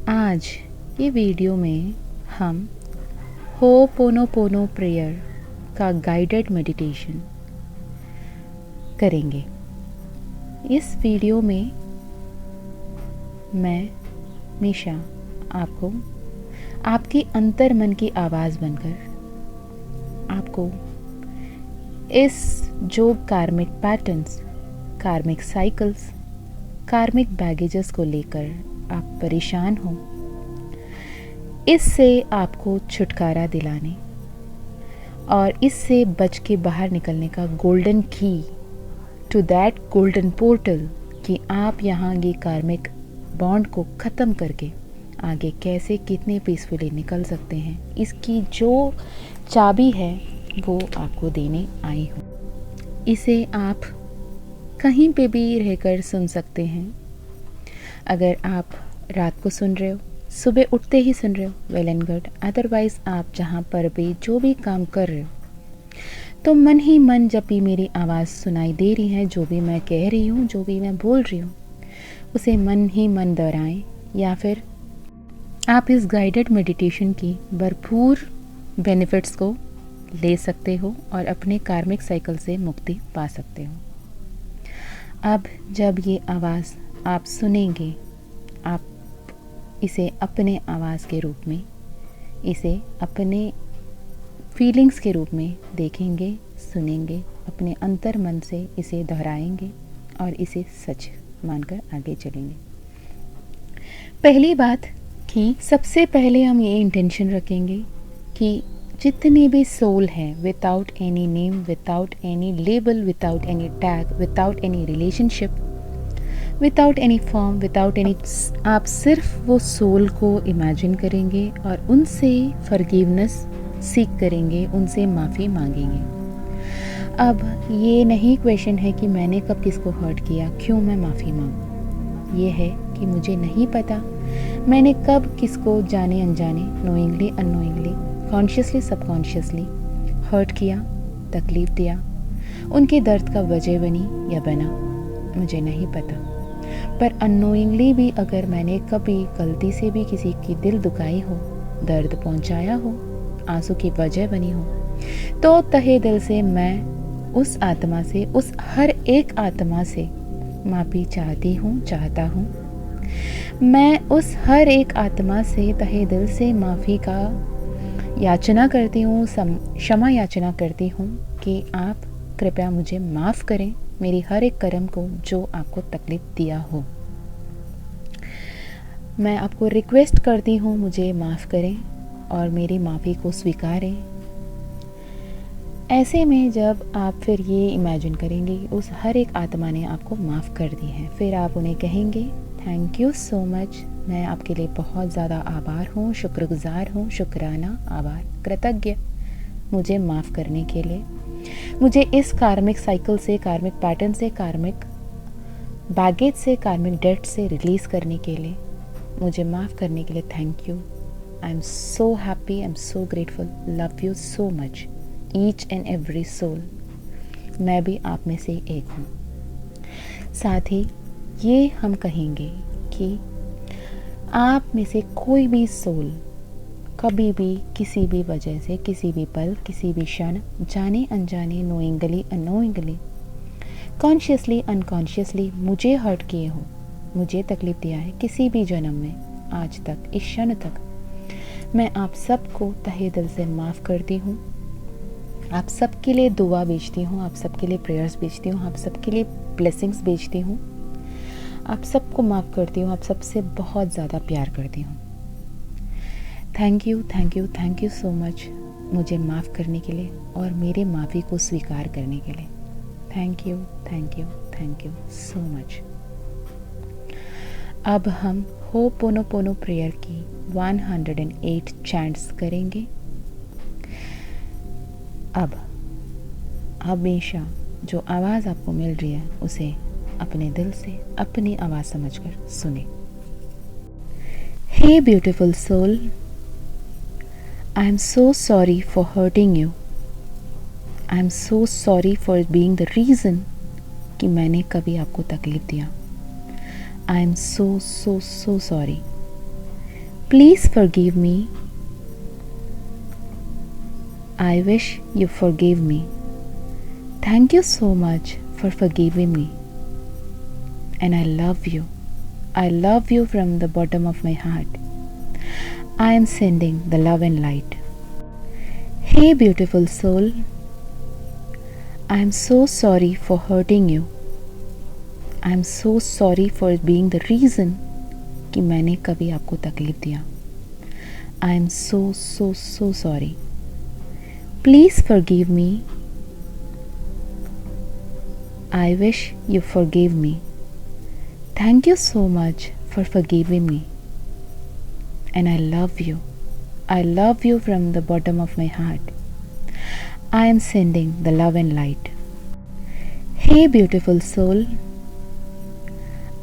आज ये वीडियो में हम होपोनोपोनो प्रेयर का गाइडेड मेडिटेशन करेंगे। इस वीडियो में मैं हमेशा आपको आपकी अंतर मन की आवाज़ बनकर आपको इस जो कार्मिक पैटर्न्स, कार्मिक साइकिल्स, कार्मिक बैगेजेस को लेकर आप परेशान हो, इससे आपको छुटकारा दिलाने और इससे बच के बाहर निकलने का गोल्डन की टू दैट गोल्डन पोर्टल कि आप यहाँ ये कार्मिक बॉन्ड को ख़त्म करके आगे कैसे कितने पीसफुली निकल सकते हैं, इसकी जो चाबी है वो आपको देने आई हूँ। इसे आप कहीं पे भी रहकर सुन सकते हैं। अगर आप रात को सुन रहे हो, सुबह उठते ही सुन रहे हो, वेल एंड गुड। अदरवाइज़ आप जहाँ पर भी जो भी काम कर रहे हो तो मन ही मन जब भी मेरी आवाज़ सुनाई दे रही है, जो भी मैं कह रही हूँ, जो भी मैं बोल रही हूँ, उसे मन ही मन दोहराएं या फिर आप इस गाइडेड मेडिटेशन की भरपूर बेनिफिट्स को ले सकते हो और अपने कार्मिक साइकिल से मुक्ति पा सकते हो। अब जब ये आवाज़ आप सुनेंगे, आप इसे अपने आवाज़ के रूप में, इसे अपने फीलिंग्स के रूप में देखेंगे, सुनेंगे, अपने अंतर मन से इसे दोहराएंगे और इसे सच मानकर आगे चलेंगे। पहली बात कि सबसे पहले हम ये इंटेंशन रखेंगे कि जितने भी सोल हैं, without any name, without any label, without any tag, without any relationship, without any form, without any, आप सिर्फ वो सोल को इमेजिन करेंगे और उनसे फॉरगिवनेस सीख करेंगे, उनसे माफ़ी मांगेंगे। अब ये नहीं क्वेश्चन है कि मैंने कब किसको हर्ट किया, क्यों मैं माफ़ी मांगूं। ये है कि मुझे नहीं पता मैंने कब किसको जाने अनजाने, knowingly unknowingly, consciously subconsciously hurt किया, तकलीफ़ दिया, उनके दर्द का वजह बनी या बना, मुझे नहीं पता। पर अननोइंगली भी अगर मैंने कभी गलती से भी किसी की दिल दुखाई हो, दर्द पहुंचाया हो, आंसू की वजह बनी हो, तो तहे दिल से मैं उस आत्मा से, उस हर एक आत्मा से माफ़ी चाहती हूँ, चाहता हूँ। मैं उस हर एक आत्मा से तहे दिल से माफ़ी का याचना करती हूँ, क्षमा याचना करती हूँ कि आप कृपया मुझे माफ़ करें, मेरी हर एक कर्म को जो आपको तकलीफ़ दिया हो। मैं आपको रिक्वेस्ट करती हूँ मुझे माफ़ करें और मेरी माफ़ी को स्वीकारें। ऐसे में जब आप फिर ये इमेजिन करेंगे उस हर एक आत्मा ने आपको माफ़ कर दी है, फिर आप उन्हें कहेंगे थैंक यू सो मच, मैं आपके लिए बहुत ज़्यादा आभार हूँ, शुक्रगुजार हूँ, शुक्राना, आभार, कृतज्ञ मुझे माफ़ करने के लिए, मुझे इस कार्मिक साइकिल से, कार्मिक पैटर्न से, कार्मिक बैगेज से, कार्मिक डेट से रिलीज़ करने के लिए, मुझे माफ़ करने के लिए thank you. I am so happy, I am so grateful, love you so much, each and every soul. मैं भी आप में से एक हूँ। साथ ही ये हम कहेंगे कि आप में से कोई भी सोल कभी भी किसी भी वजह से, किसी भी पल, किसी भी क्षण, जाने अनजाने, नोइंगली अननोइंगली, कॉन्शियसली अनकॉन्शियसली मुझे हर्ट किए हो, मुझे तकलीफ़ दिया है किसी भी जन्म में, आज तक, इस क्षण तक, मैं आप सबको तहे दिल से माफ़ करती हूँ। आप सबके लिए दुआ भेजती हूँ, आप सबके लिए प्रेयर्स भेजती हूँ, आप सबके लिए ब्लेसिंग्स भेजती हूँ, आप सबको माफ़ करती हूँ, आप सबसे बहुत ज़्यादा प्यार करती हूँ। Thank you, thank you, thank you so much मुझे माफ़ करने के लिए और मेरे माफ़ी को स्वीकार करने के लिए। Thank you, thank you, thank you so much. अब हम होपोनोपोनो प्रेयर की 108 चैंट्स करेंगे। अब हमेशा जो आवाज़ आपको मिल रही है उसे अपने दिल से, अपनी आवाज़ समझकर सुने। Hey beautiful soul, I am so sorry for hurting you. I am so sorry for being the reason कि मैंने कभी आपको तकलीफ़ दिया। I am so sorry. Please forgive me. I wish you forgave me. Thank you so much for forgiving me. And I love you. I love you from the bottom of my heart. I am sending the love and light. Hey, beautiful soul. I am so sorry for hurting you. I am so sorry for being the reason कि मैंने कभी आपको तकलीफ दिया. I am so sorry. Please forgive me. I wish you forgave me. Thank you so much for forgiving me. And I love you. I love you from the bottom of my heart. I am sending the love and light. Hey, beautiful soul.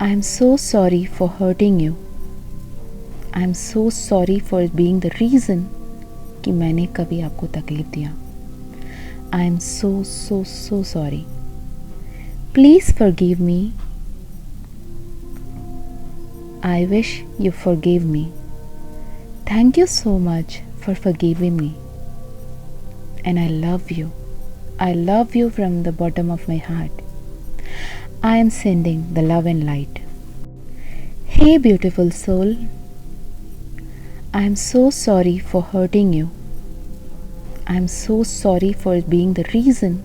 I am so sorry for hurting you. I am so sorry for being the reason कि मैंने कभी आपको तकलीफ दिया. I am so sorry. Please forgive me. I wish you forgave me. Thank you so much for forgiving me. And I love you. I love you from the bottom of my heart. I am sending the love and light. Hey, beautiful soul. I am so sorry for hurting you. I am so sorry for being the reason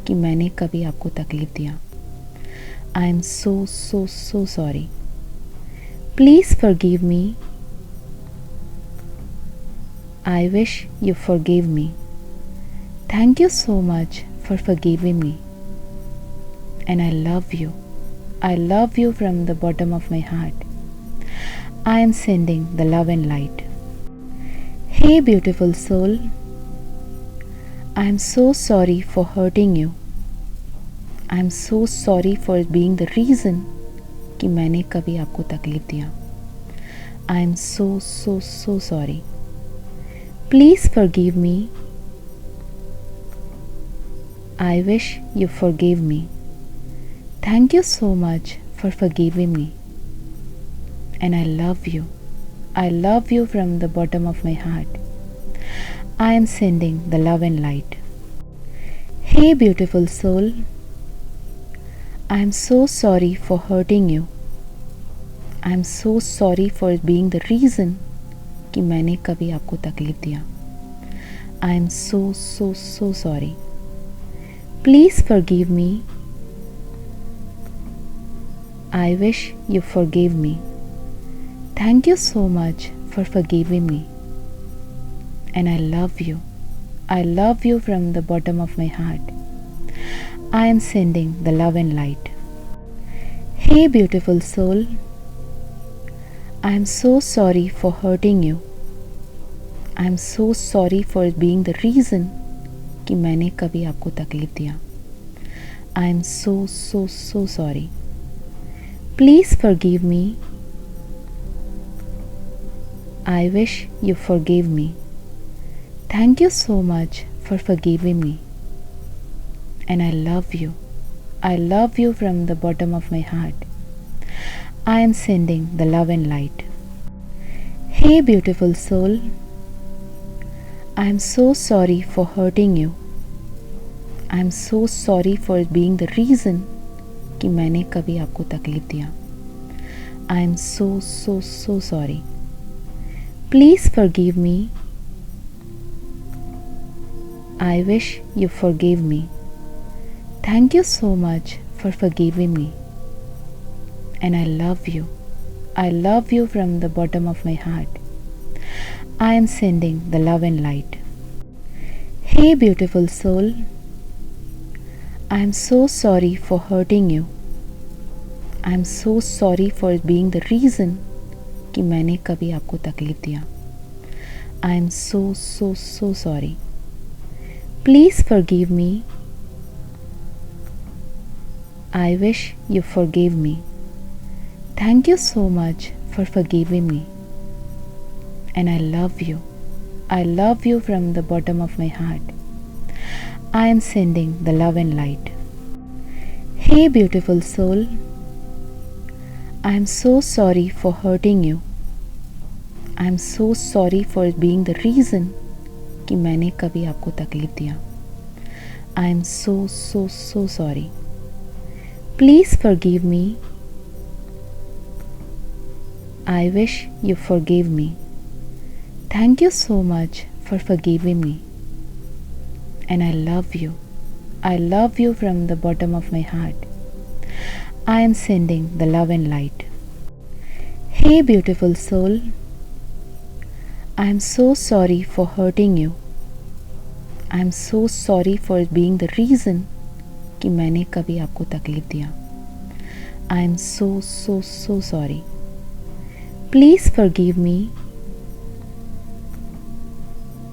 कि मैंने कभी आपको तकलीफ दिया. I am so sorry. Please forgive me. I wish you forgave me. Thank you so much for forgiving me. And I love you. I love you from the bottom of my heart. I am sending the love and light. Hey, beautiful soul. I am so sorry for hurting you. I am so sorry for being the reason कि मैंने कभी आपको तकलीफ दिया. I am so sorry. Please forgive me. I wish you forgave me. Thank you so much for forgiving me. And I love you. I love you from the bottom of my heart. I am sending the love and light. Hey, beautiful soul. I am so sorry for hurting you. I am so sorry for being the reason कि मैंने कभी आपको तकलीफ दिया. I am so sorry. Please forgive me. I wish you forgave me. Thank you so much for forgiving me. And I love you. I love you from the bottom of my heart. I am sending the love and light. Hey, beautiful soul. I am so sorry for hurting you. I am so sorry for being the reason कि मैंने कभी आपको तकलीफ दिया. I am so sorry. Please forgive me. I wish you forgave me. Thank you so much for forgiving me. And I love you. I love you from the bottom of my heart. I am sending the love and light. Hey, beautiful soul. I am so sorry for hurting you. I am so sorry for being the reason कि मैंने कभी आपको तकलीफ दिया. I am so sorry. Please forgive me. I wish you forgave me. Thank you so much for forgiving me. And I love you. I love you from the bottom of my heart. I am sending the love and light. Hey, beautiful soul. I am so sorry for hurting you. I am so sorry for being the reason कि मैंने कभी आपको तकलीफ दिया. I am so sorry. Please forgive me. I wish you forgave me. Thank you so much for forgiving me. And I love you. I love you from the bottom of my heart. I am sending the love and light. Hey, beautiful soul. I am so sorry for hurting you. I am so sorry for being the reason कि मैंने कभी आपको तकलीफ़ दिया. आई am so so so sorry. Please forgive me. I wish you forgive me. Thank you so much for forgiving me. And I love you. I love you from the bottom of my heart. I am sending the love and light. Hey beautiful soul, I am so sorry for hurting you. I am so sorry for being the reason कि मैंने कभी आपको तकलीफ दिया. I am so so so sorry. Please forgive me.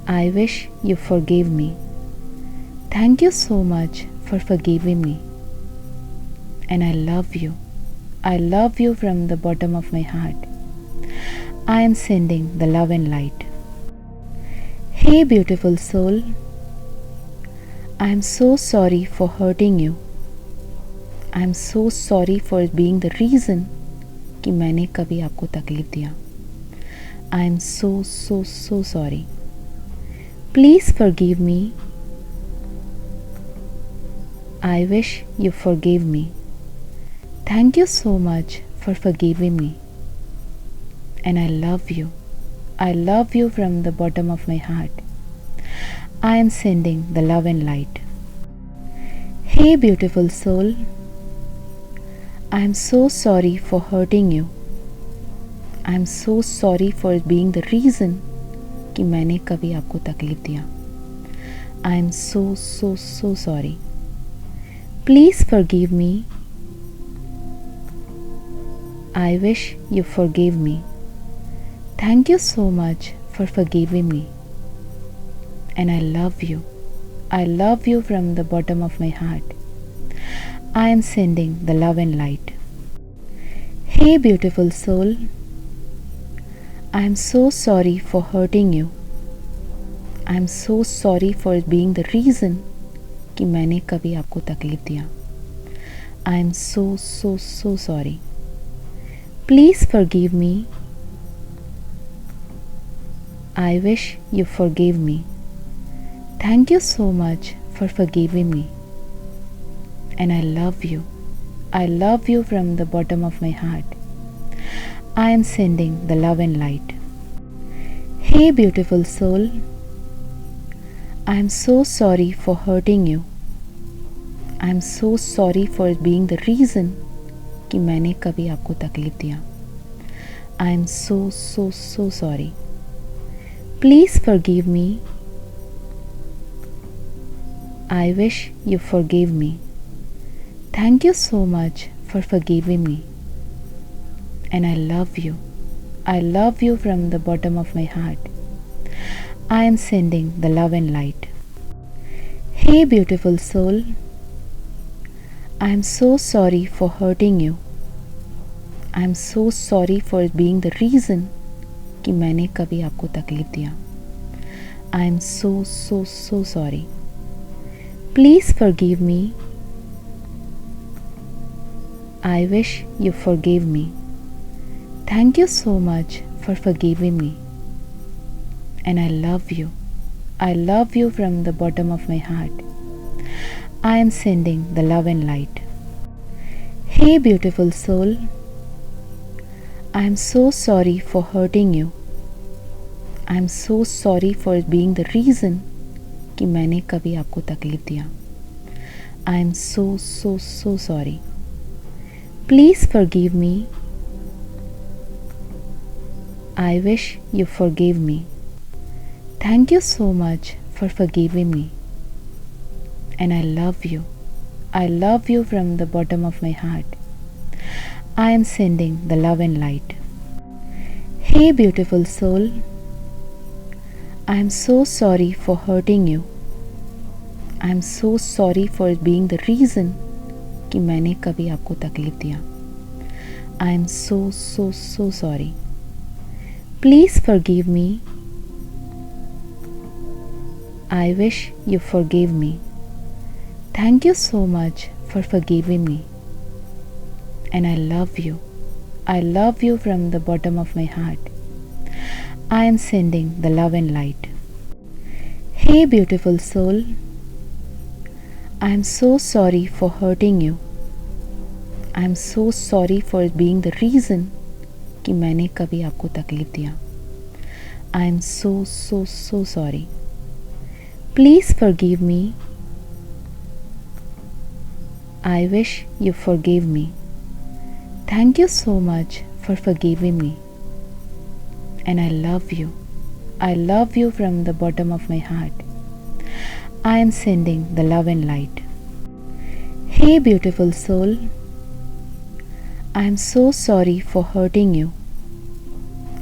I wish you forgave me. Thank you so much for forgiving me. And I love you. I love you from the bottom of my heart. I am sending the love and light. Hey beautiful soul, I am so sorry for hurting you. I am so sorry for being the reason कि मैंने कभी आपको तकलीफ दिया. I am so so so sorry. Please forgive me. I wish you forgave me. Thank you so much for forgiving me. And I love you. I love you from the bottom of my heart. I am sending the love and light. Hey beautiful soul, I am so sorry for hurting you. I am so sorry for being the reason कि मैंने कभी आपको तकलीफ दिया. I am so so so sorry. Please forgive me. I wish you forgave me. Thank you so much for forgiving me. And I love you. I love you from the bottom of my heart. I am sending the love and light. Hey beautiful soul, I am so sorry for hurting you. I am so sorry for being the reason कि मैंने कभी आपको तकलीफ दिया. I am so so so sorry. Please forgive me. I wish you forgave me. Thank you so much for forgiving me. And I love you. I love you from the bottom of my heart. I am sending the love and light. Hey beautiful soul, I am so sorry for hurting you. I am so sorry for being the reason कि मैंने कभी आपको तकलीफ दिया. I am so so so sorry. Please forgive me. I wish you forgave me. Thank you so much for forgiving me. And I love you. I love you from the bottom of my heart. I am sending the love and light. Hey beautiful soul, I am so sorry for hurting you. I am so sorry for being the reason कि मैंने कभी आपको तकलीफ दिया. I am so so so sorry. Please forgive me. I wish you forgave me. Thank you so much for forgiving me. And I love you. I love you from the bottom of my heart. I am sending the love and light. Hey beautiful soul, I am so sorry for hurting you. I am so sorry for being the reason कि मैंने कभी आपको तकलीफ दिया. I am so so so sorry. Please forgive me. I wish you forgave me. Thank you so much for forgiving me. And I love you. I love you from the bottom of my heart. I am sending the love and light. Hey beautiful soul, I am so sorry for hurting you. I am so sorry for being the reason कि मैंने कभी आपको तकलीफ दिया. I am so so so sorry. Please forgive me. I wish you forgave me. Thank you so much for forgiving me. And I love you. I love you from the bottom of my heart. I am sending the love and light. Hey beautiful soul, I am so sorry for hurting you. I am so sorry for being the reason कि मैंने कभी आपको तकलीफ दिया. I am so sorry. Please forgive me. I wish you forgave me. Thank you so much for forgiving me. And I love you. I love you from the bottom of my heart. I am sending the love and light. Hey beautiful soul, I am so sorry for hurting you.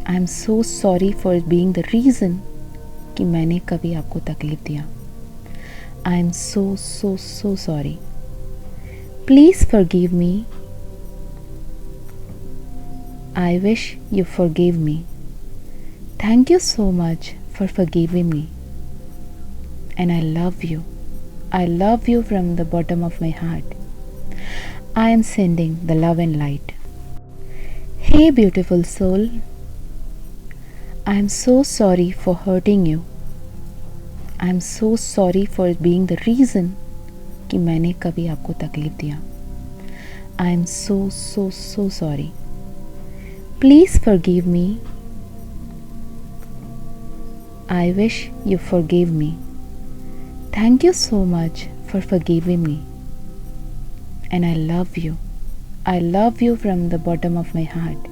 I am so sorry for being the reason कि मैंने कभी आपको तकलीफ दिया. I am so sorry. Please forgive me. I wish you forgave me. Thank you so much for forgiving me. And I love you. I love you from the bottom of my heart. I am sending the love and light. Hey beautiful soul, I am so sorry for hurting you. I am so sorry for being the reason कि मैंने कभी आपको तकलीफ दिया. I am so sorry. Please forgive me. I wish you forgave me. Thank you so much for forgiving me. And I love you. I love you from the bottom of my heart.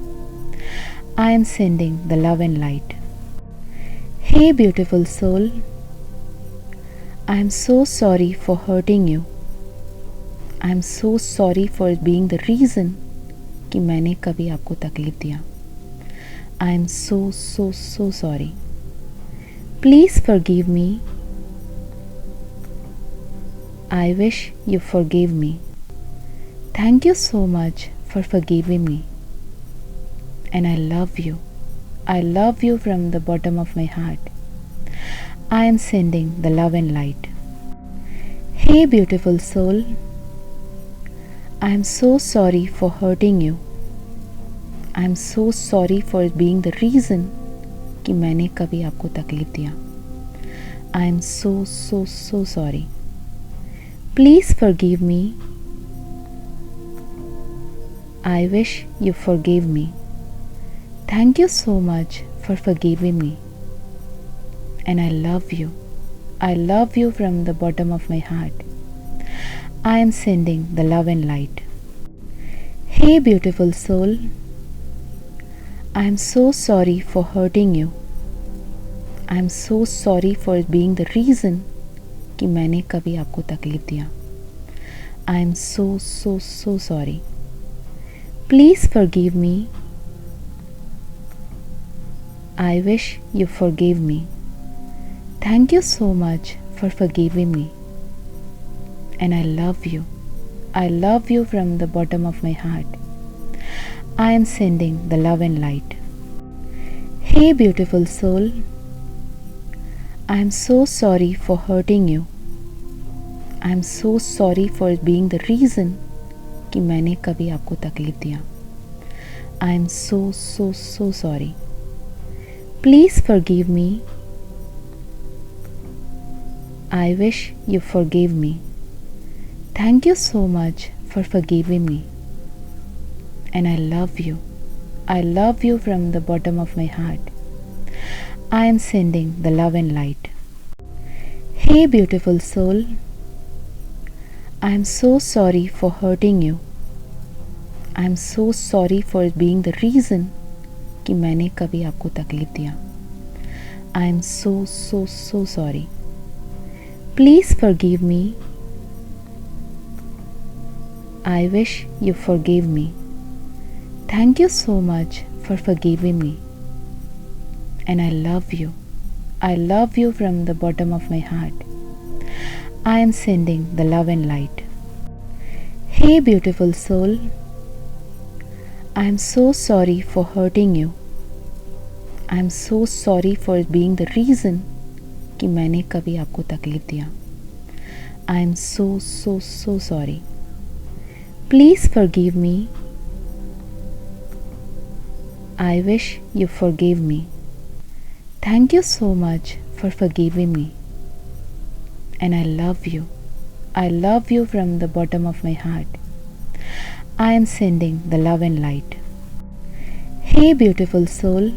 I am sending the love and light. Hey beautiful soul, I am so sorry for hurting you. I am so sorry for being the reason कि मैंने कभी आपको तकलीफ दिया. I am so sorry. Please forgive me. I wish you forgave me. Thank you so much for forgiving me. And I love you. I love you from the bottom of my heart. I am sending the love and light. Hey beautiful soul, I am so sorry for hurting you. I am so sorry for being the reason कि मैंने कभी आपको तकलीफ दिया. I am so sorry. Please forgive me. I wish you forgave me. Thank you so much for forgiving me. And I love you. I love you from the bottom of my heart. I am sending the love and light. Hey beautiful soul, I am so sorry for hurting you. I am so sorry for being the reason कि मैंने कभी आपको तकलीफ दिया. I am so sorry. Please forgive me. I wish you forgave me. Thank you so much for forgiving me. And I love you. I love you from the bottom of my heart. I am sending the love and light. Hey beautiful soul, I am so sorry for hurting you. I am so sorry for being the reason कि मैंने कभी आपको तकलीफ दिया. I am so sorry. Please forgive me. I wish you forgave me. Thank you so much for forgiving me. And I love you. I love you from the bottom of my heart. I am sending the love and light. Hey beautiful soul, I am so sorry for hurting you. I am so sorry for being the reason कि मैंने कभी आपको तकलीफ दिया. I am so sorry. Please forgive me. I wish you forgave me. Thank you so much for forgiving me. And I love you. I love you from the bottom of my heart. I am sending the love and light. Hey beautiful soul, I am so sorry for hurting you. I am so sorry for being the reason कि मैंने कभी आपको तकलीफ दिया. I am so sorry. Please forgive me. I wish you forgave me. Thank you so much for forgiving me. And I love you. I love you from the bottom of my heart. I am sending the love and light. Hey, beautiful soul.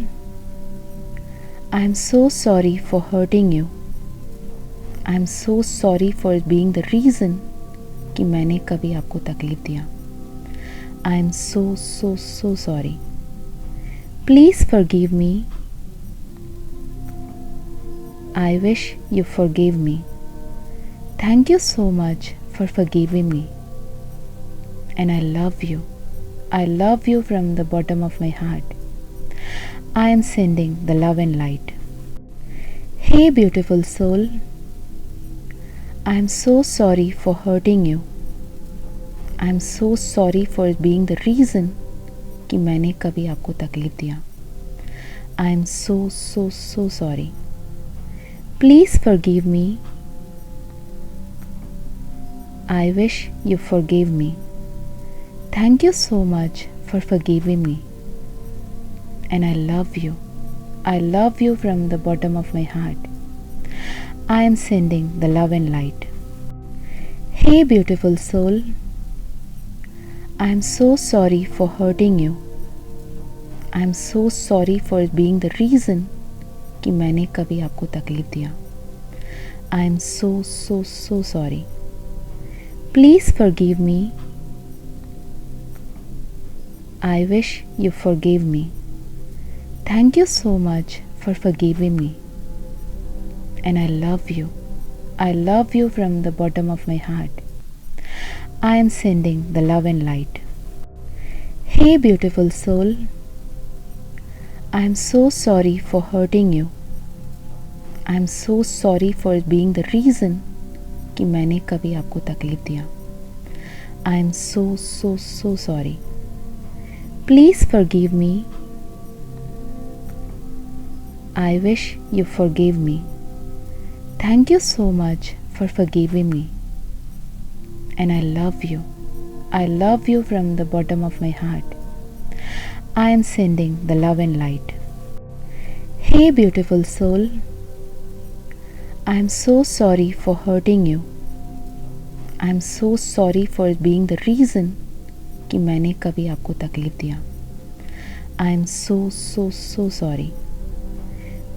I am so sorry for hurting you. I am so sorry for being the reason कि मैंने कभी आपको तकलीफ दिया. I am so sorry. Please forgive me. I wish you forgave me. Thank you so much for forgiving me. And I love you. I love you from the bottom of my heart. I am sending the love and light. Hey, beautiful soul. I am so sorry for hurting you. I am so sorry for being the reason कि मैंने कभी आपको तकलीफ दिया. I am so sorry. Please forgive me. I wish you forgave me. Thank you so much for forgiving me. And I love you. I love you from the bottom of my heart. I am sending the love and light. Hey, beautiful soul. I am so sorry for hurting you. I am so sorry for being the reason कि मैंने कभी आपको तकलीफ दिया. I am so sorry. Please forgive me. I wish you forgave me. Thank you so much for forgiving me. And I love you. I love you from the bottom of my heart. I am sending the love and light. Hey, beautiful soul. I am so sorry for hurting you. I am so sorry for being the reason कि मैंने कभी आपको तकलीफ दिया. I am so sorry. Please forgive me. I wish you forgave me. Thank you so much for forgiving me. And I love you. I love you from the bottom of my heart. I am sending the love and light. Hey, beautiful soul. I am so sorry for hurting you. I am so sorry for being the reason कि मैंने कभी आपको तकलीफ दिया. I am so sorry.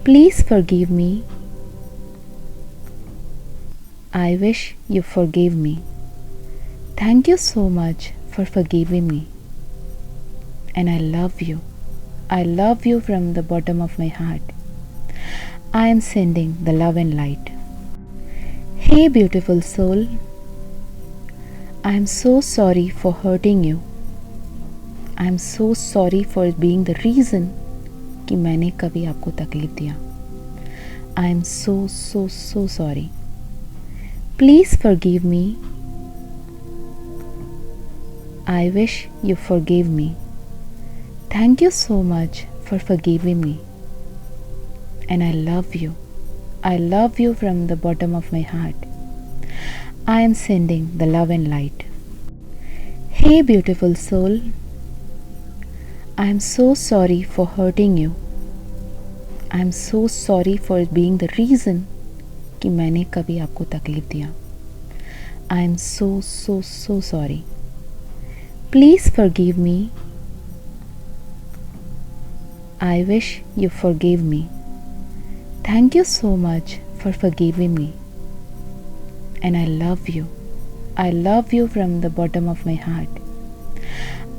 Please forgive me. I wish you forgave me. Thank you so much for forgiving me. And I love you. I love you from the bottom of my heart. I am sending the love and light. Hey, beautiful soul. I am so sorry for hurting you. I am so sorry for being the reason कि मैंने कभी आपको तकलीफ दिया. I am so sorry. Please forgive me. I wish you forgave me. Thank you so much for forgiving me. And I love you. I love you from the bottom of my heart. I am sending the love and light. Hey, beautiful soul. I am so sorry for hurting you. I am so sorry for being the reason कि मैंने कभी आपको तकलीफ दिया. I am so sorry. Please forgive me. I wish you forgave me. Thank you so much for forgiving me. And I love you. I love you from the bottom of my heart.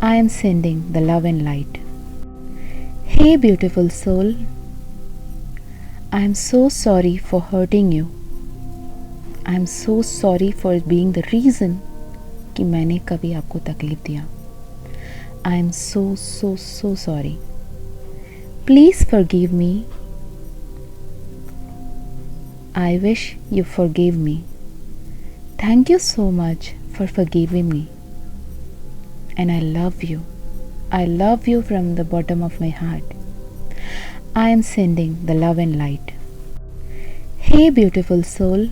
I am sending the love and light. Hey, beautiful soul. I am so sorry for hurting you. I am so sorry for being the reason कि मैंने कभी आपको तकलीफ दिया. I am so sorry. Please forgive me. I wish you forgave me. Thank you so much for forgiving me. And I love you. I love you from the bottom of my heart. I am sending the love and light. Hey, beautiful soul.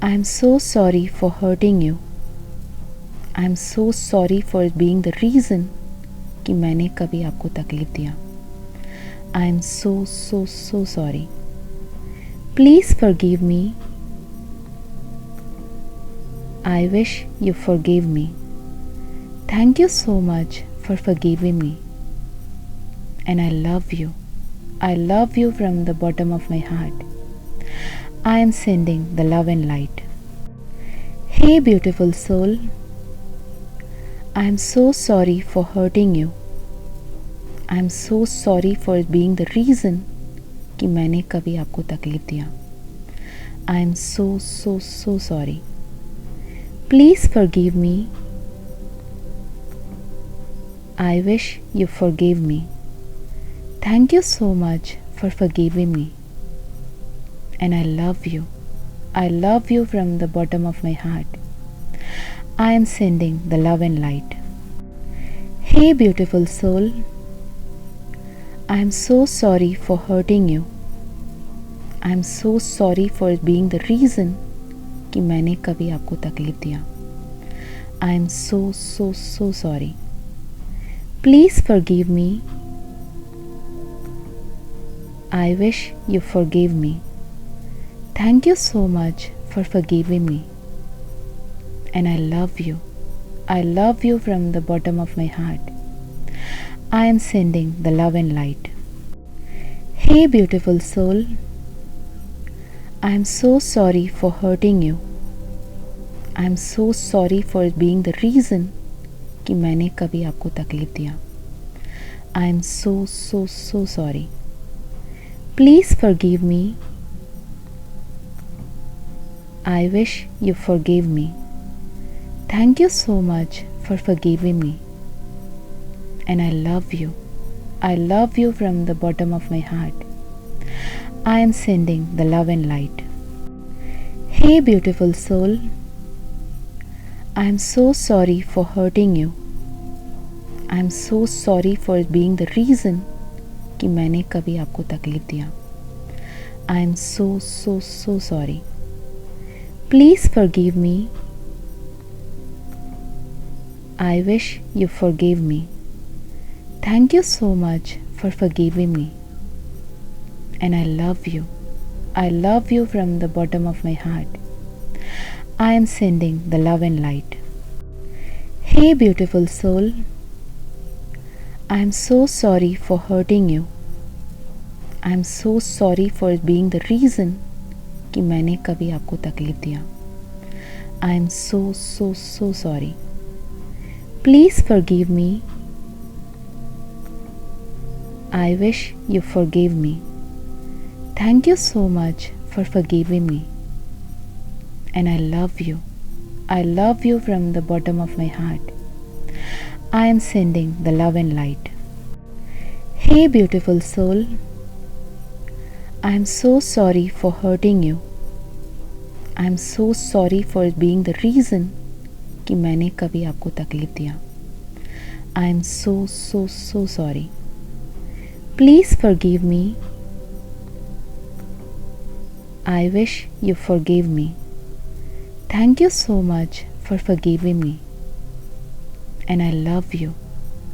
I am so sorry for hurting you. I am so sorry for being the reason कि मैंने कभी आपको तकलीफ दिया. I am so, so, so sorry. Please forgive me. I wish you forgave me. Thank you so much for forgiving me. And I love you. I love you from the bottom of my heart. I am sending the love and light. Hey, beautiful soul. I am so sorry for hurting you. I am so sorry for being the reason कि मैंने कभी आपको तकलीफ दिया. I am so, so, so sorry. Please forgive me. I wish you forgave me. Thank you so much for forgiving me. And I love you. I love you from the bottom of my heart. I am sending the love and light. Hey, beautiful soul. I am so sorry for hurting you. I am so sorry for being the reason कि मैंने कभी आपको तकलीफ दिया. I am so, so, so sorry. Please forgive me. I wish you forgave me. Thank you so much for forgiving me. And I love you. I love you from the bottom of my heart. I am sending the love and light. Hey, beautiful soul. I am so sorry for hurting you. I am so sorry for being the reason कि मैंने कभी आपको तकलीफ दिया. I am so, so, so sorry. Please forgive me. I wish you forgave me. Thank you so much for forgiving me. And I love you. I love you from the bottom of my heart. I am sending the love and light. Hey, beautiful soul. I am so sorry for hurting you. I am so sorry for being the reason कि मैंने कभी आपको तकलीफ दिया. I am so, so, so sorry. Please forgive me. I wish you forgave me. Thank you so much for forgiving me. And I love you. I love you from the bottom of my heart. I am sending the love and light. Hey, beautiful soul. I am so sorry for hurting you. I am so sorry for being the reason कि मैंने कभी आपको तकलीफ दिया. I am so, so, so sorry. Please forgive me. I wish you forgave me. Thank you so much for forgiving me. And I love you. I love you from the bottom of my heart. I am sending the love and light. Hey, beautiful soul. I am so sorry for hurting you. I am so sorry for being the reason कि मैंने कभी आपको तकलीफ दिया. I am so, so, so sorry. Please forgive me. I wish you forgave me. Thank you so much for forgiving me. And I love you.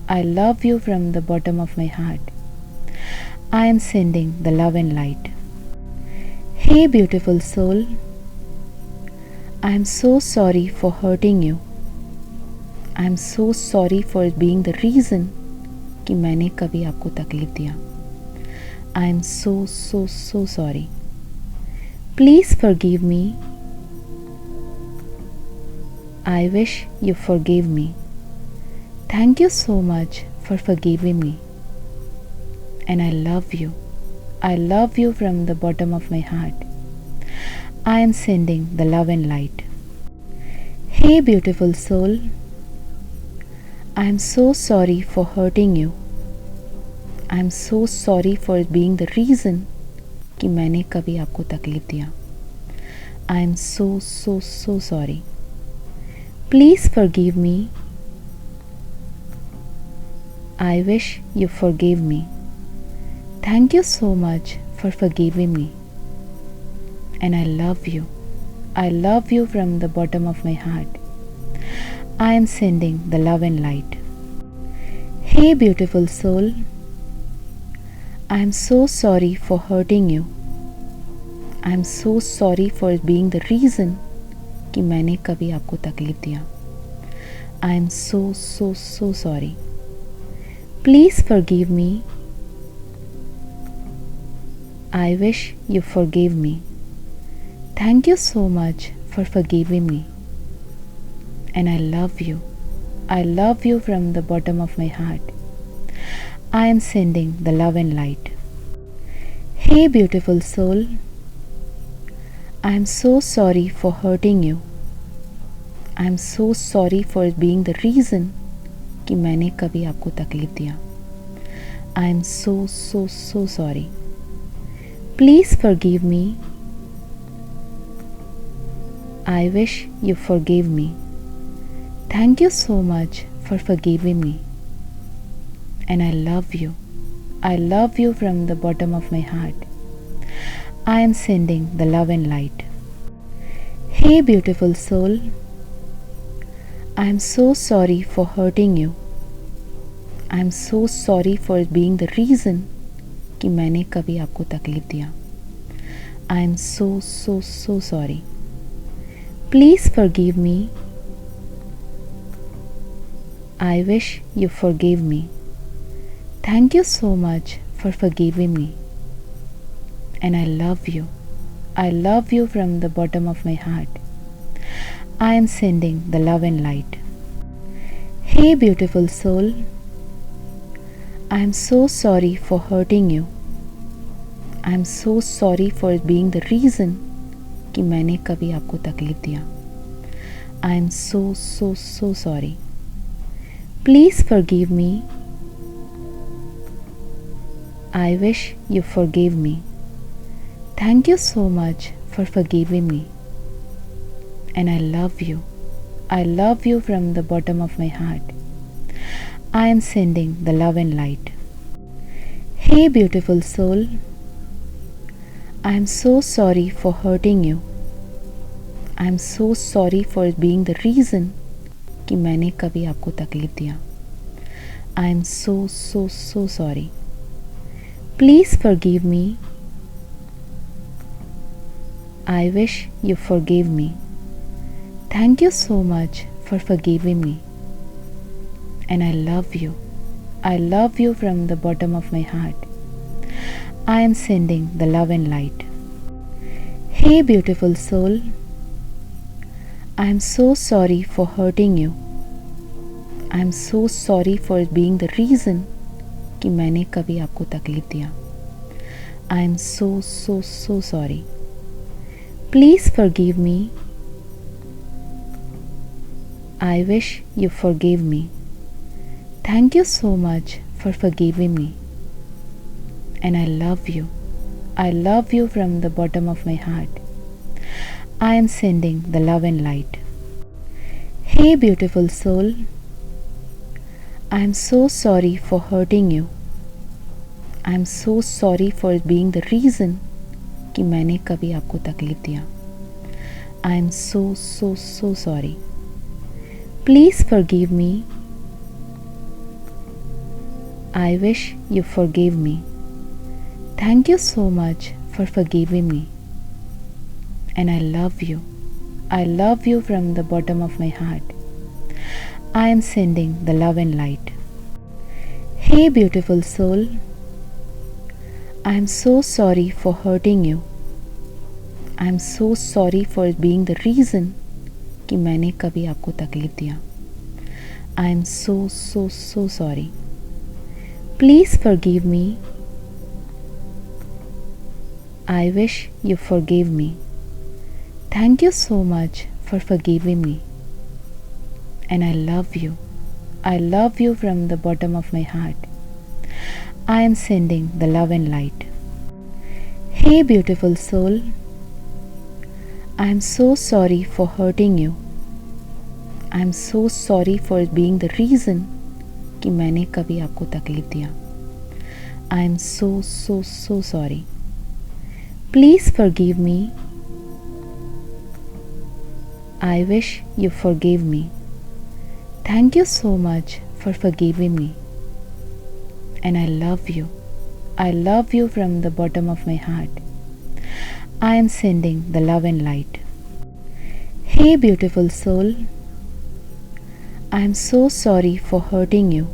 I love you from the bottom of my heart. I am sending the love and light. Hey, beautiful soul. I am so sorry for hurting you. I am so sorry for being the reason कि मैंने कभी आपको तकलीफ दिया. I am so, so, so sorry. Please forgive me. I wish you forgave me. Thank you so much for forgiving me. And I love you. I love you from the bottom of my heart. I am sending the love and light. Hey, beautiful soul. I am so sorry for hurting you. I am so sorry for being the reason कि मैंने कभी आपको तकलीफ दिया. I am so, so, so sorry. Please forgive me. I wish you forgave me. Thank you so much for forgiving me. And I love you. I love you from the bottom of my heart. I am sending the love and light. Hey, beautiful soul. I am so sorry for hurting you. I am so sorry for being the reason कि मैंने कभी आपको तकलीफ दिया. I am so sorry. Please forgive me. I wish you forgave me. Thank you so much for forgiving me. And I love you. I love you from the bottom of my heart. I am sending the love and light. Hey beautiful soul, I am so sorry for hurting you. I am so sorry for being the reason कि मैंने कभी आपको तकलीफ दिया. I am so sorry. Please forgive me. I wish you forgave me. Thank you so much for forgiving me. And I love you. I love you from the bottom of my heart. I am sending the love and light. Hey beautiful soul, I am so sorry for hurting you. I am so sorry for being the reason कि मैंने कभी आपको तकलीफ दिया. I am so sorry. Please forgive me. I wish you forgave me. Thank you so much for forgiving me. And I love you. I love you from the bottom of my heart. I am sending the love and light. Hey beautiful soul, I am so sorry for hurting you. I am so sorry for being the reason कि मैंने कभी आपको तकलीफ दिया. I am so sorry. Please forgive me. I wish you forgave me. Thank you so much for forgiving me. And I love you. I love you from the bottom of my heart. I am sending the love and light. Hey beautiful soul, I am so sorry for hurting you. I am so sorry for being the reason कि मैंने कभी आपको तकलीफ दिया. I am so sorry. Please forgive me. I wish you forgave me. Thank you so much for forgiving me. And I love you. I love you from the bottom of my heart. I am sending the love and light. Hey beautiful soul, I am so sorry for hurting you. I am so sorry for being the reason कि मैंने कभी आपको तकलीफ दिया. I am so sorry. Please forgive me. I wish you forgave me. Thank you so much for forgiving me. And I love you. I love you from the bottom of my heart. I am sending the love and light. Hey beautiful soul, I am so sorry for hurting you. I am so sorry for being the reason कि मैंने कभी आपको तकलीफ दिया. I am so sorry. Please forgive me. I wish you forgave me. Thank you so much for forgiving me. And I love you. I love you from the bottom of my heart. I am sending the love and light. Hey beautiful soul, I am so sorry for hurting you. I am so sorry for being the reason कि मैंने कभी आपको तकलीफ दिया. I am so sorry. Please forgive me. I wish you forgave me. Thank you so much for forgiving me. And I love you. I love you from the bottom of my heart. I am sending the love and light. Hey beautiful soul, I am so sorry for hurting you. I am so sorry for being the reason कि मैंने कभी आपको तकलीफ दिया. I am so sorry. Please forgive me. I wish you forgave me. Thank you so much for forgiving me. And I love you. I love you from the bottom of my heart. I am sending the love and light. Hey beautiful soul, I am so sorry for hurting you.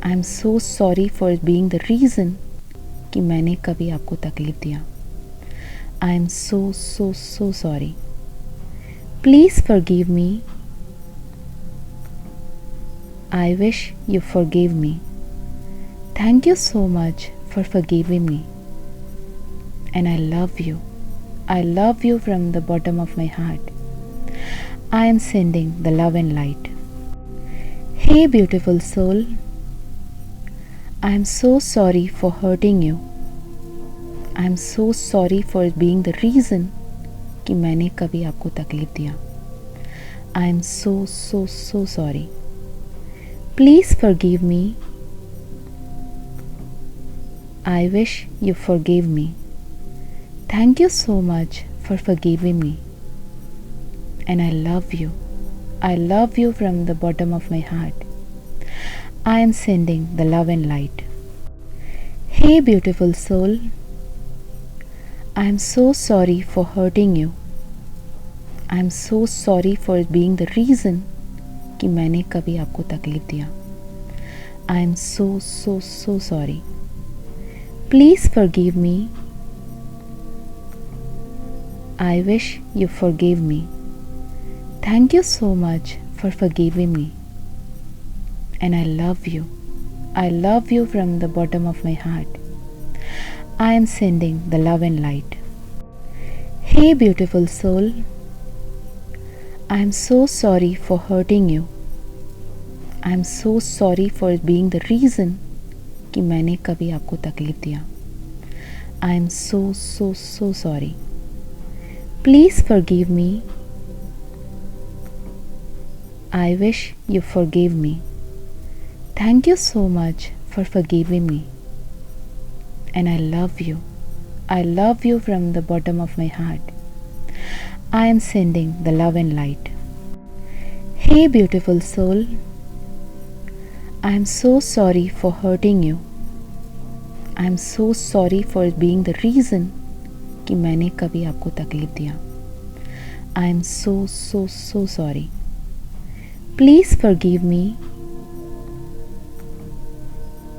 I am so sorry for being the reason कि मैंने कभी आपको तकलीफ दिया. I am so sorry. Please forgive me. I wish you forgave me. Thank you so much for forgiving me. And I love you. I love you from the bottom of my heart. I am sending the love and light. Hey beautiful soul, I am so sorry for hurting you. I am so sorry for being the reason कि मैंने कभी आपको तकलीफ दिया. I am so sorry. Please forgive me. I wish you forgave me. Thank you so much for forgiving me. And I love you. I love you from the bottom of my heart. I am sending the love and light. Hey beautiful soul, I am so sorry for hurting you. I am so sorry for being the reason कि मैंने कभी आपको तकलीफ दिया. I am so sorry. Please forgive me. I wish you forgave me. Thank you so much for forgiving me. And I love you. I love you from the bottom of my heart. I am sending the love and light. Hey beautiful soul, I am so sorry for hurting you. I am so sorry for being the reason कि मैंने कभी आपको तकलीफ दिया. I am so sorry. Please forgive me. I wish you forgave me. Thank you so much for forgiving me. And I love you. I love you from the bottom of my heart. I am sending the love and light. Hey beautiful soul, I am so sorry for hurting you. I am so sorry for being the reason कि मैंने कभी आपको तकलीफ दिया. I am so sorry. Please forgive me.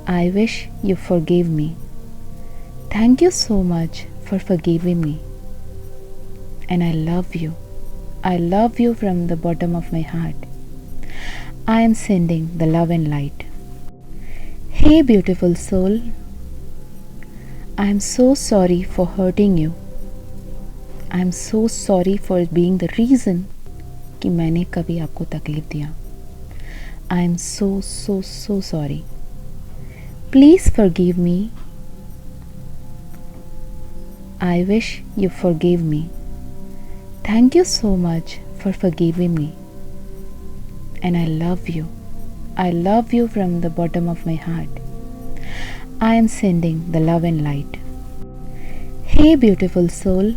I wish you forgave me. Thank you so much for forgiving me. And I love you. I love you from the bottom of my heart. I am sending the love and light. Hey beautiful soul, I am so sorry for hurting you. I am so sorry for being the reason कि मैंने कभी आपको तकलीफ दिया. I am so sorry. Please forgive me. I wish you forgave me. Thank you so much for forgiving me. And I love you. I love you from the bottom of my heart. I am sending the love and light. Hey beautiful soul,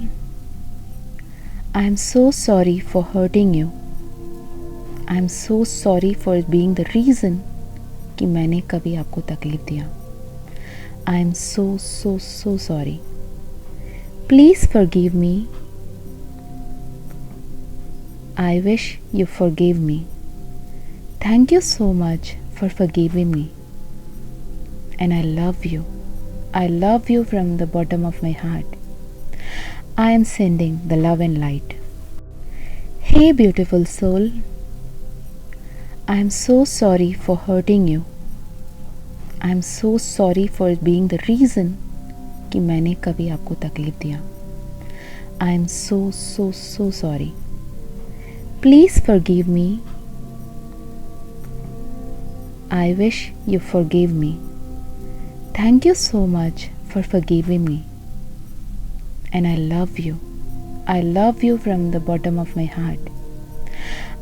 I am so sorry for hurting you. I am so sorry for being the reason कि मैंने कभी आपको तकलीफ दिया. I am so sorry. Please forgive me. I wish you forgave me. Thank you so much for forgiving me. And I love you. I love you from the bottom of my heart. I am sending the love and light. Hey beautiful soul, I am so sorry for hurting you. I am so sorry for being the reason कि मैंने कभी आपको तकलीफ दिया. I am so sorry. Please forgive me. I wish you forgave me. Thank you so much for forgiving me. And I love you. I love you from the bottom of my heart.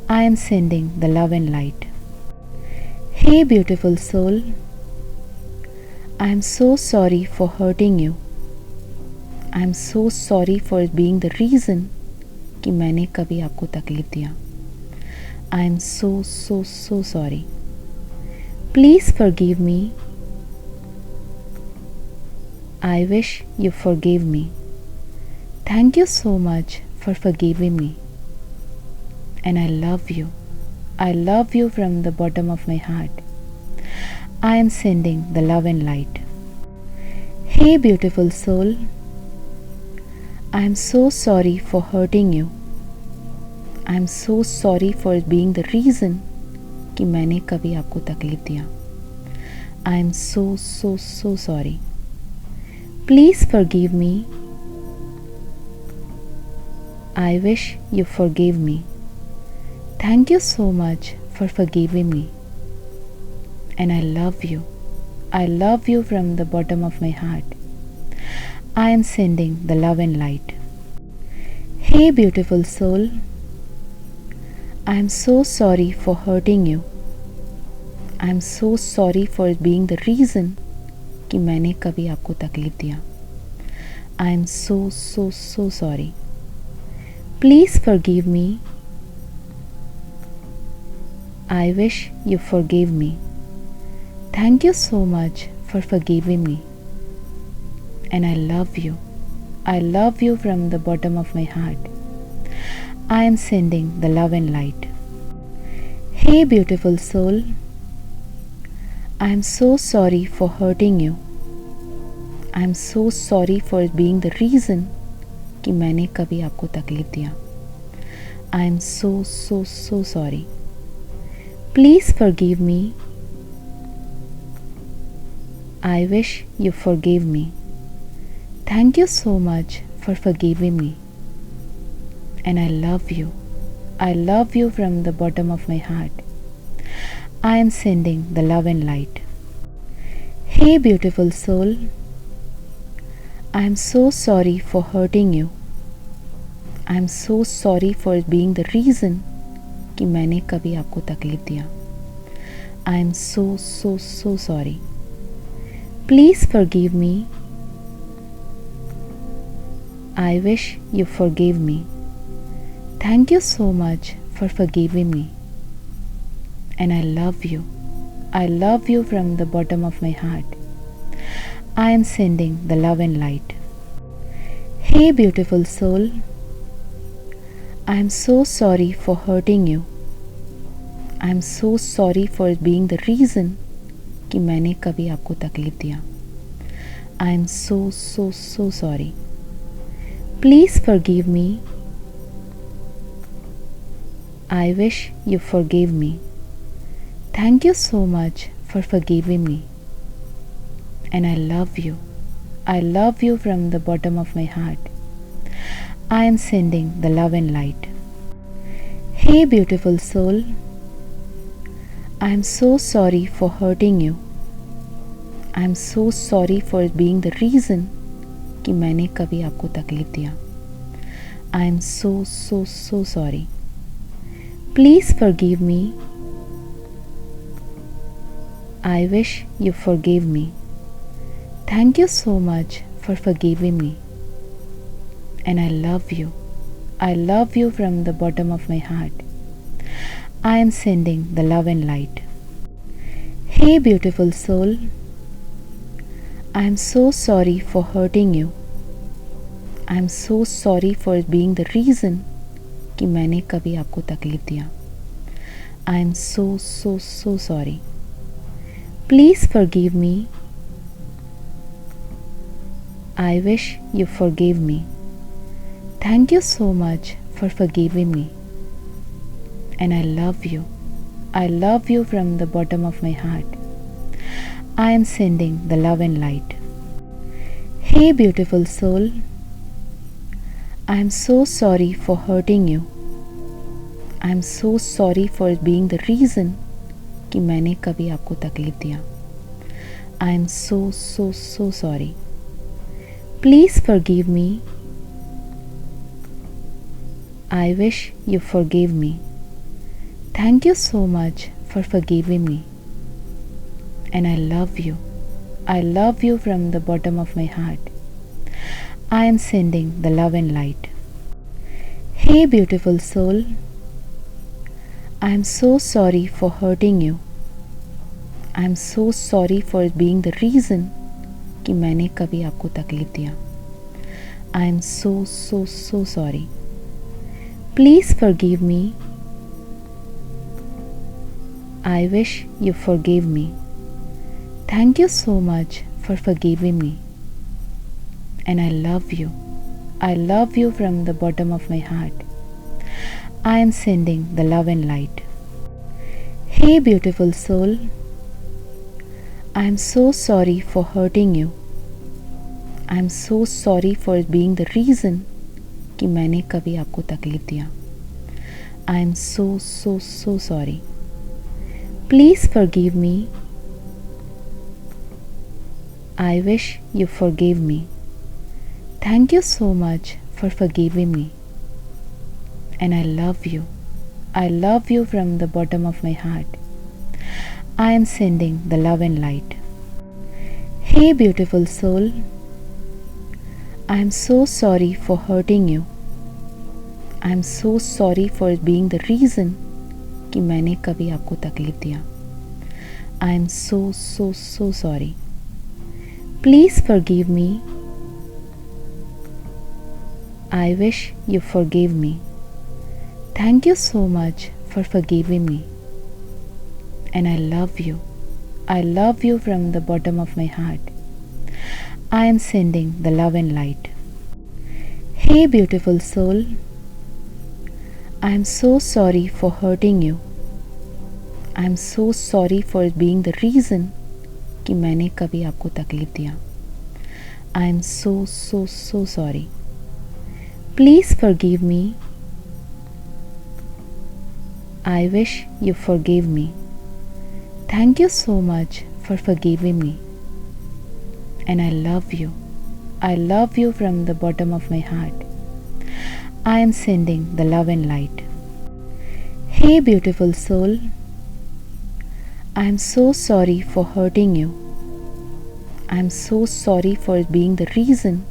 I am sending the love and light. Hey beautiful soul, I am so sorry for hurting you. I am so sorry for being the reason कि मैंने कभी आपको तकलीफ दिया. I am so sorry. Please forgive me. I wish you forgave me. Thank you so much for forgiving me. And I love you. I love you from the bottom of my heart. I am sending the love and light. Hey beautiful soul, I am so sorry for hurting you. I am so sorry for being the reason कि मैंने कभी आपको तकलीफ दिया. I am so sorry. Please forgive me. I wish you forgave me. Thank you so much for forgiving me. And I love you. I love you from the bottom of my heart. I am sending the love and light. Hey beautiful soul, I am so sorry for hurting you. I am so sorry for being the reason कि मैंने कभी आपको तकलीफ दिया. I am so sorry. Please forgive me. I wish you forgave me. Thank you so much for forgiving me. And I love you. I love you from the bottom of my heart. I am sending the love and light. Hey beautiful soul, I am so sorry for hurting you. I am so sorry for being the reason कि मैंने कभी आपको तकलीफ दिया. I am so sorry. Please forgive me. I wish you forgave me. Thank you so much for forgiving me. And I love you. I love you from the bottom of my heart. I am sending the love and light. Hey beautiful soul, I am so sorry for hurting you. I am so sorry for being the reason कि मैंने कभी आपको तकलीफ दिया. I am so sorry. Please forgive me. I wish you forgave me. Thank you so much for forgiving me. And I love you. I love you from the bottom of my heart. I am sending the love and light. Hey beautiful soul, I am so sorry for hurting you. I am so sorry for being the reason कि मैंने कभी आपको तकलीफ दिया. I am so sorry. Please forgive me. I wish you forgave me. Thank you so much for forgiving me. And I love you. I love you from the bottom of my heart. I am sending the love and light. Hey beautiful soul, I am so sorry for hurting you. I am so sorry for being the reason कि मैंने कभी आपको तकलीफ दिया. I am so sorry. Please forgive me. I wish you forgave me. Thank you so much for forgiving me. And I love you. I love you from the bottom of my heart. I am sending the love and light. Hey beautiful soul, I am so sorry for hurting you. I am so sorry for being the reason कि मैंने कभी आपको तकलीफ दिया. I am so sorry. Please forgive me. I wish you forgave me. Thank you so much for forgiving me. And I love you. I love you from the bottom of my heart. I am sending the love and light. Hey beautiful soul, I am so sorry for hurting you. I am so sorry for being the reason कि मैंने कभी आपको तकलीफ दिया. I am so sorry. Please forgive me. I wish you forgave me. Thank you so much for forgiving me. And I love you. I love you from the bottom of my heart. I am sending the love and light. Hey beautiful soul, I am so sorry for hurting you. I am so sorry for being the reason कि मैंने कभी आपको तकलीफ़ दिया। आई am so so so sorry. Please forgive me. I wish you forgive me. Thank you so much for forgiving me. And I love you. I love you from the bottom of my heart. I am sending the love and light. Hey beautiful soul, I am so sorry for hurting you. I am so sorry for being the reason कि मैंने कभी आपको तकलीफ दिया. I am so so so sorry. Please forgive me. I wish you forgave me. Thank you so much for forgiving me. And I love you. I love you from the bottom of my heart. I am sending the love and light. Hey beautiful soul, I am so sorry for hurting you. I am so sorry for being the reason कि मैंने कभी आपको तकलीफ दिया. I am so so so sorry. Please forgive me. I wish you forgave me. Thank you so much for forgiving me. And I love you. I love you from the bottom of my heart. I am sending the love and light. Hey beautiful soul, I am so sorry for hurting you. I am so sorry for being the reason कि मैंने कभी आपको तकलीफ दिया. I am so so so sorry. Please forgive me. I wish you forgave me. Thank you so much for forgiving me. And I love you. I love you from the bottom of my heart. I am sending the love and light. Hey beautiful soul, I am so sorry for hurting you. I am so sorry for being the reason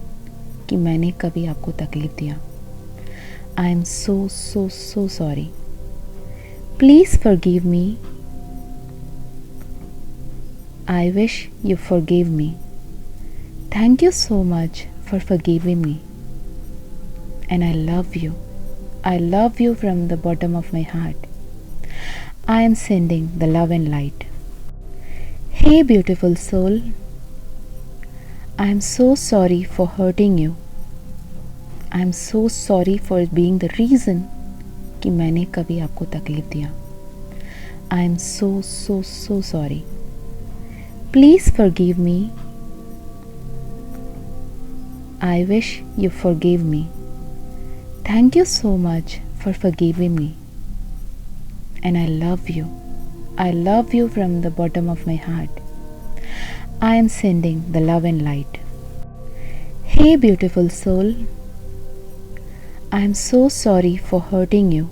कि मैंने कभी आपको तकलीफ दिया. I am so so so sorry. Please forgive me. I wish you forgave me. Thank you so much for forgiving me. And I love you. I love you from the bottom of my heart. I am sending the love and light. Hey beautiful soul, I am so sorry for hurting you. I am so sorry for being the reason कि मैंने कभी आपको तकलीफ दिया. I am so so so sorry. Please forgive me. I wish you forgave me. Thank you so much for forgiving me. And I love you. I love you from the bottom of my heart. I am sending the love and light. Hey beautiful soul, I am so sorry for hurting you.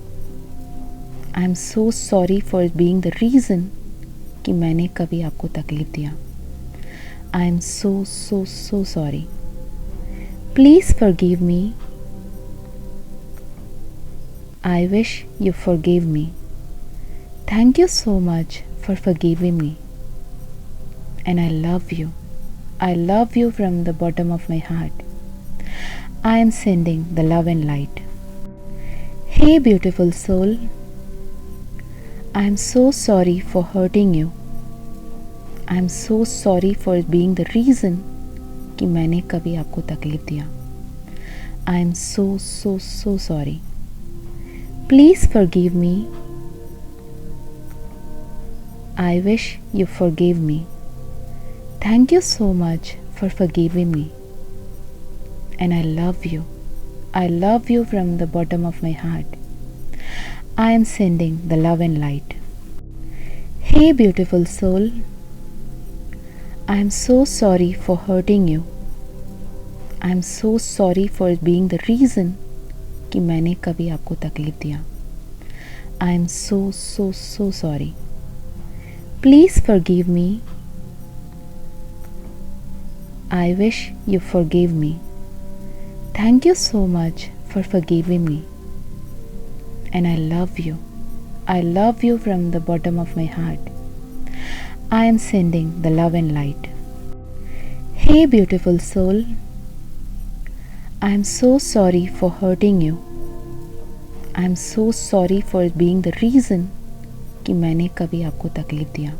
I am so sorry for being the reason कि मैंने कभी आपको तकलीफ दिया. I am so so so sorry. Please forgive me. I wish you forgave me. Thank you so much for forgiving me. And I love you. I love you from the bottom of my heart. I am sending the love and light. Hey beautiful soul, I am so sorry for hurting you. I am so sorry for being the reason कि मैंने कभी आपको तकलीफ दिया. I am so so so sorry. Please forgive me. I wish you forgave me. Thank you so much for forgiving me. And I love you. I love you from the bottom of my heart. I am sending the love and light. Hey beautiful soul, I am so sorry for hurting you. I am so sorry for being the reason कि मैंने कभी आपको तकलीफ दिया. I am so so so sorry. Please forgive me. I wish you forgave me. Thank you so much for forgiving me. And I love you. I love you from the bottom of my heart. I am sending the love and light. Hey beautiful soul, I am so sorry for hurting you. I am so sorry for being the reason कि मैंने कभी आपको तकलीफ दिया.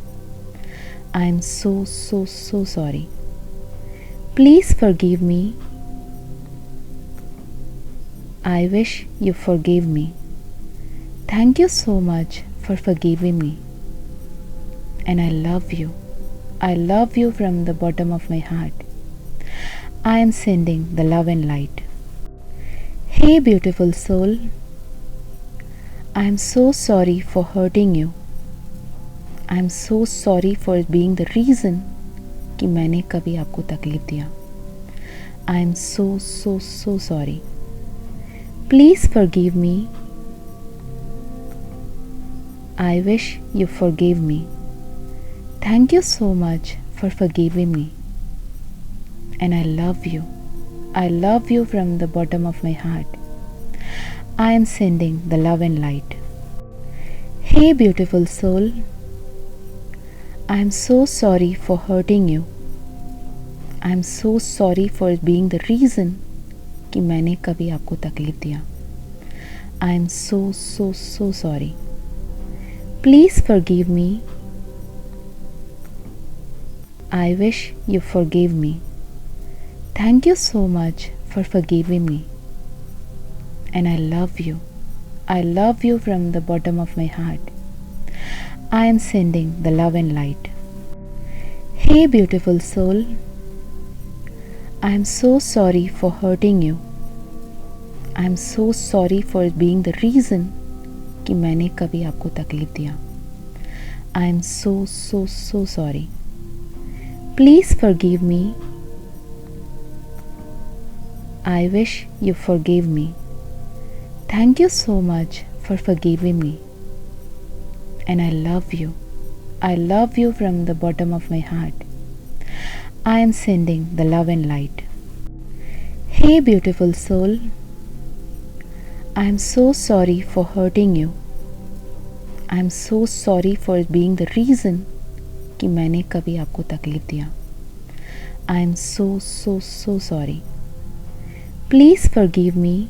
I am so sorry. Please forgive me. I wish you forgave me. Thank you so much for forgiving me. And I love you. I love you from the bottom of my heart. I am sending the love and light. Hey beautiful soul, I am so sorry for hurting you. I am so sorry for being the reason कि मैंने कभी आपको तकलीफ दिया. I am so sorry. Please forgive me. I wish you forgave me. Thank you so much for forgiving me. And I love you. I love you from the bottom of my heart. I am sending the love and light. Hey beautiful soul, I am so sorry for hurting you. I am so sorry for being the reason कि मैंने कभी आपको तकलीफ दिया. I am so sorry. Please forgive me. I wish you forgave me. Thank you so much for forgiving me. And I love you. I love you from the bottom of my heart. I am sending the love and light. Hey beautiful soul, I am so sorry for hurting you. I am so sorry for being the reason कि मैंने कभी आपको तकलीफ दिया. I am so sorry. Please forgive me. I wish you forgave me. Thank you so much for forgiving me. And I love you. I love you from the bottom of my heart. I am sending the love and light. Hey beautiful soul, I am so sorry for hurting you. I am so sorry for being the reason कि मैंने कभी आपको तकलीफ दिया. I am so sorry. Please forgive me.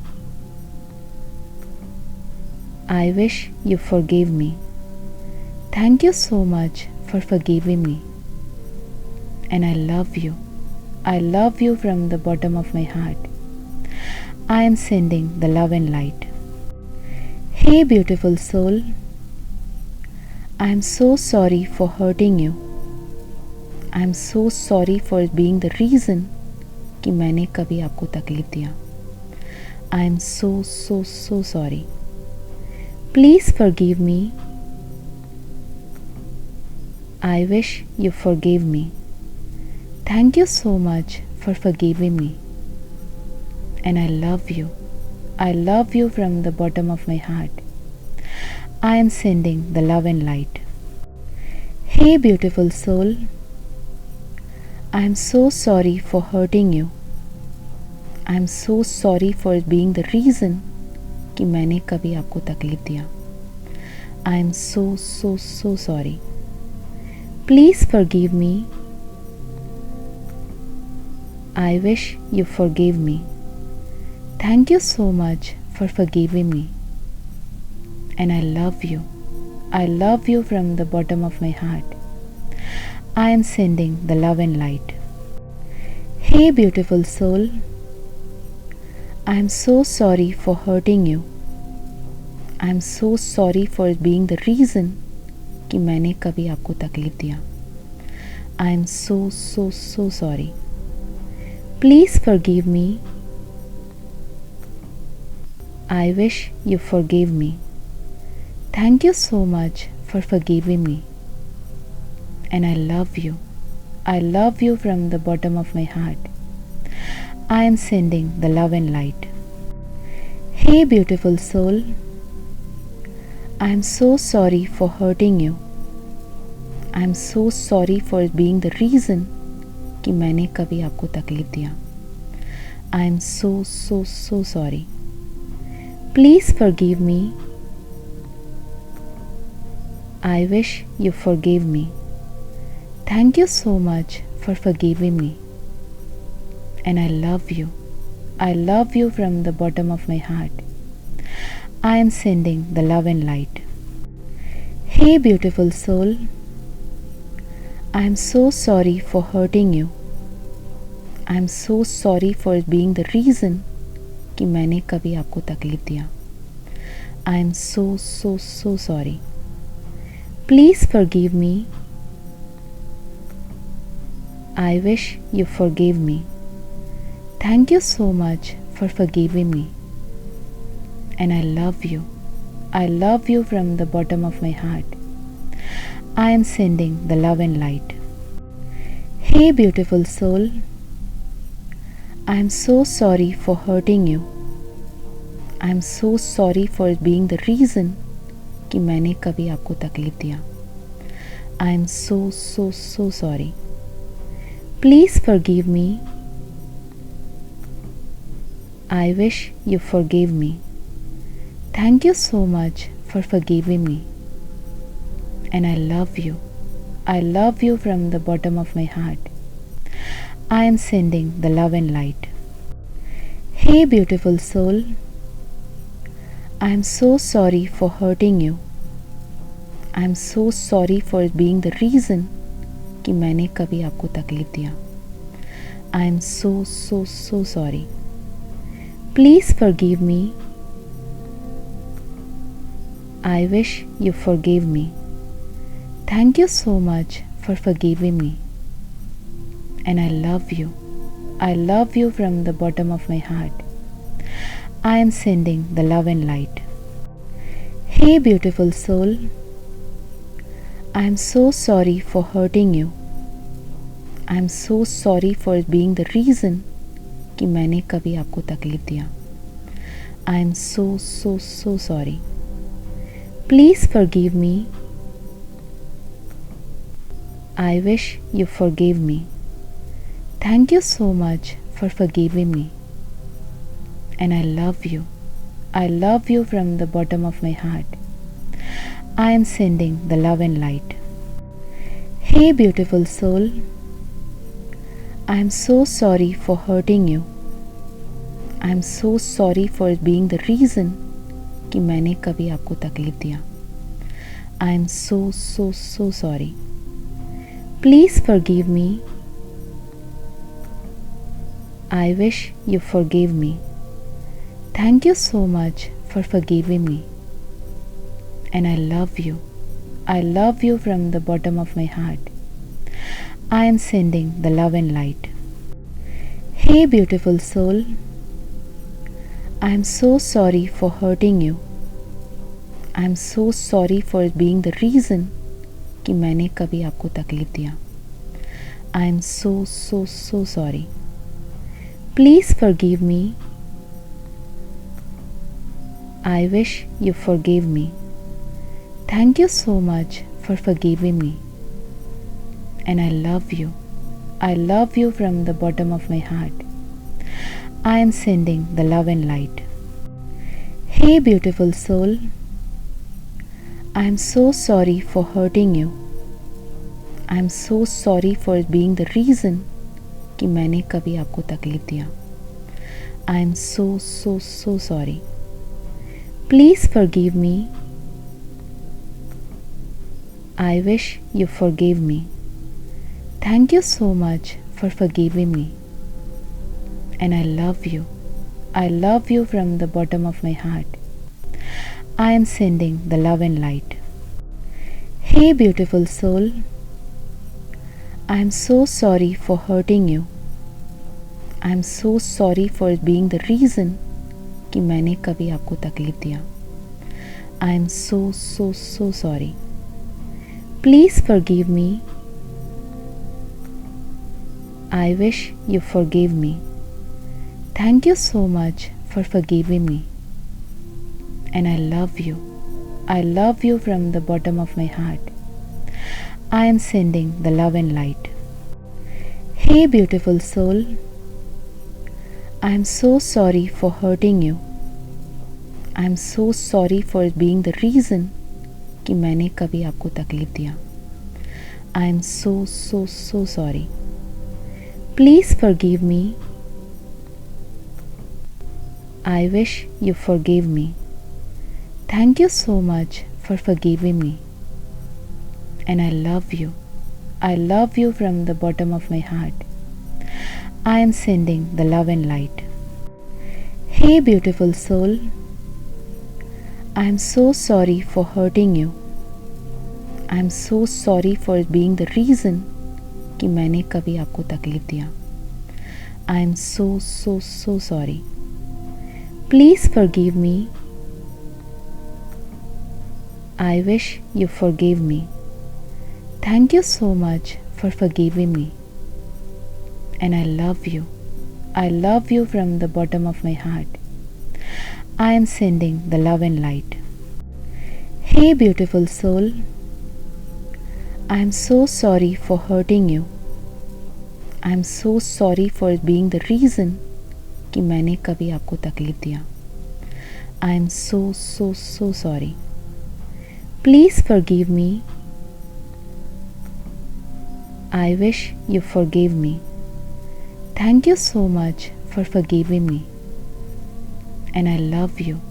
I wish you forgave me. Thank you so much for forgiving me. And I love you. I love you from the bottom of my heart. I am sending the love and light. Hey beautiful soul, I am so sorry for hurting you. I am so sorry for being the reason कि मैंने कभी आपको तकलीफ दिया. I am so sorry. Please forgive me. I wish you forgave me. Thank you so much for forgiving me. And I love you. I love you from the bottom of my heart. I am sending the love and light. Hey beautiful soul, I am so sorry for hurting you. I am so sorry for being the reason कि मैंने कभी आपको तकलीफ दिया. I am so sorry. Please forgive me. I wish you forgave me. Thank you so much for forgiving me. And I love you. I love you from the bottom of my heart. I am sending the love and light. Hey beautiful soul, I am so sorry for hurting you. I am so sorry for being the reason कि मैंने कभी आपको तकलीफ दिया. I am so sorry. Please forgive me. I wish you forgave me. Thank you so much for forgiving me. And I love you. I love you from the bottom of my heart. I am sending the love and light. Hey beautiful soul, I am so sorry for hurting you. I am so sorry for being the reason कि मैंने कभी आपको तकलीफ दिया. I am so sorry. Please forgive me. I wish you forgave me. Thank you so much for forgiving me. and I love you. I love you from the bottom of my heart. I am sending the love and light. Hey, beautiful soul, I am so sorry for hurting you. I am so sorry for being the reason कि मैंने कभी आपको तकलीफ दिया. I am so sorry. Please forgive me. I wish you forgave me. Thank you so much for forgiving me. And I love you. I love you from the bottom of my heart. I am sending the love and light. Hey, beautiful soul, I am so sorry for hurting you. I am so sorry for being the reason कि मैंने कभी आपको तकलीफ दिया. I am so sorry. Please forgive me. I wish you forgave me. Thank you so much for forgiving me. And I love you. I love you from the bottom of my heart. I am sending the love and light. Hey, beautiful soul, I am so sorry for hurting you. I am so sorry for being the reason कि मैंने कभी आपको तकलीफ दिया. I am so sorry. Please forgive me. I wish you forgave me. Thank you so much for forgiving me. And I love you. I love you from the bottom of my heart. I am sending the love and light. Hey, beautiful soul, I am so sorry for hurting you. I am so sorry for being the reason कि मैंने कभी आपको तकलीफ दिया. I am so sorry. Please forgive me. I wish you forgave me. Thank you so much for forgiving me. And I love you. I love you from the bottom of my heart. I am sending the love and light. Hey, beautiful soul, I am so sorry for hurting you. I am so sorry for being the reason कि मैंने कभी आपको तकलीफ दिया. I am so sorry. Please forgive me. I wish you forgave me. Thank you so much for forgiving me. And I love you. I love you from the bottom of my heart. I am sending the love and light. Hey, beautiful soul, I am so sorry for hurting you. I am so sorry for being the reason कि मैंने कभी आपको तकलीफ दिया. I am so sorry. Please forgive me. I wish you forgave me. Thank you so much for forgiving me. And I love you. I love you from the bottom of my heart. I am sending the love and light. Hey, beautiful soul, I am so sorry for hurting you. I am so sorry for being the reason कि मैंने कभी आपको तकलीफ दिया. I am so sorry. Please forgive me. I wish you forgave me. Thank you so much for forgiving me. And I love you. I love you from the bottom of my heart. I am sending the love and light. Hey, beautiful soul, I am so sorry for hurting you. I am so sorry for being the reason कि मैंने कभी आपको तकलीफ दिया. I am so sorry. Please forgive me. I wish you forgave me. Thank you so much for forgiving me. And I love you. I love you from the bottom of my heart. I am sending the love and light. Hey, beautiful soul, I am so sorry for hurting you. I am so sorry for being the reason कि मैंने कभी आपको तकलीफ दिया. I am so sorry. Please forgive me. I wish you forgave me. Thank you so much for forgiving me. And I love you. I love you from the bottom of my heart. I am sending the love and light. Hey, beautiful soul. I am so sorry for hurting you. I am so sorry for being the reason कि मैंने कभी आपको तकलीफ दिया. I am so sorry. Please forgive me. I wish you forgave me. Thank you so much for forgiving me. And I love you. I love you from the bottom of my heart. I am sending the love and light. Hey, beautiful soul. I am so sorry for hurting you. I am so sorry for being the reason कि मैंने कभी आपको तकलीफ दिया. I am so sorry. Please forgive me. I wish you forgave me. Thank you so much for forgiving me. And I love you.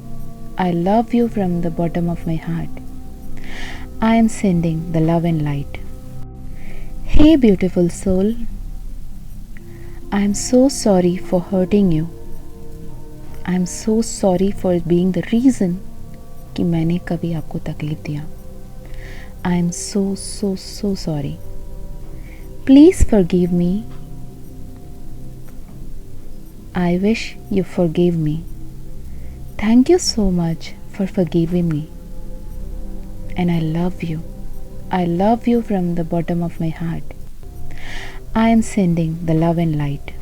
I love you from the bottom of my heart. I am sending the love and light. Hey, beautiful soul. I am so sorry for hurting you. I am so sorry for being the reason कि मैंने कभी आपको तकलीफ दिया. I am so sorry. Please forgive me. I wish you forgave me. Thank you so much for forgiving me. And I love you. I love you from the bottom of my heart. I am sending the love and light.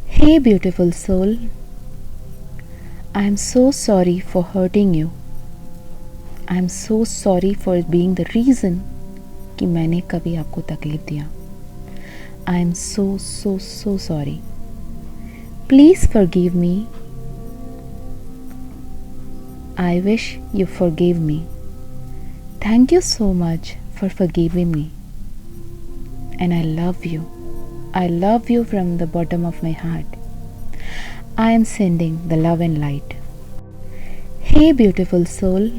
Hey, beautiful soul. I am so sorry for hurting you. I am so sorry for being the reason कि मैंने कभी आपको तकलीफ दिया. I am so sorry. Please forgive me. I wish you forgave me. Thank you so much for forgiving me. And I love you. I love you from the bottom of my heart. I am sending the love and light. Hey, beautiful soul.